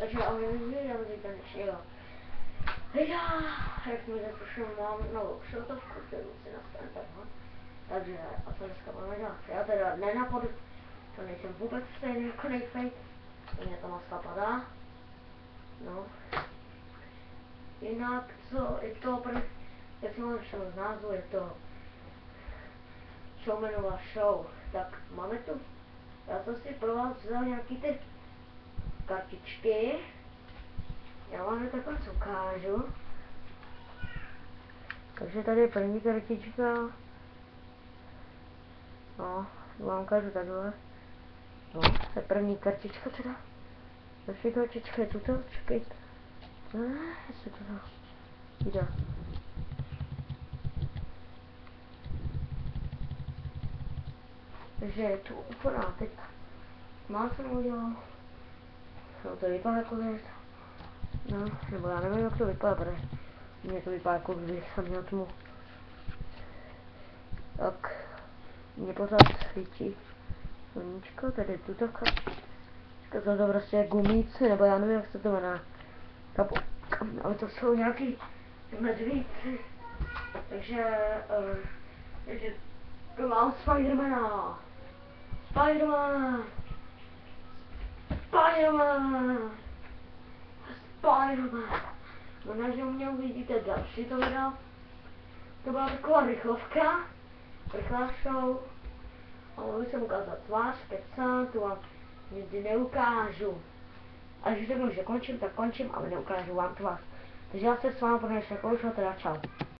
Takže ahoj lidi, já vítám dnešního videa, jak jsme započali, mám novou šiltovku, kterou si nastanete, no. Takže, a co dneska máme dělat? Já teda nenapadu, to nejsem vůbec stejný jako nejfejk, mě to maska padá, no. Jinak, co je to, jak jsem vám všel z názvu, je to showmanová show, tak máme tu, já jsem si pro vás vzal nějaký ty kartičky, já vám je takhle ukážu. Takže tady je první kartička, no, vám ukážu takhle, no, to je první kartička teda, další kartička je tuto, čekejte, jestli to jde. Takže je tu úplná teď, má jsem udělal, no to vypadá jako věc, no, nebo já nevím jak to vypadá, protože mně to vypadá jako když jsem měl tmu, tak mě pořád svítí sluníčko, tady tuto kartička, to prostě je gumíci, nebo já nevím jak se to jmenuje, ale to jsou nějaký medvíci, takže to mám Spidermana, Spiderman, možná, že u mě uvidíte další to video, to byla taková rychlovka, rychlá show, a mohl jsem ukázat tvář, kecám, tu vám nikdy neukážu. A když řeknu, že končím, tak končím, ale neukážu vám tvář. Takže já se s vámi pro dnešek loučím, teda čau.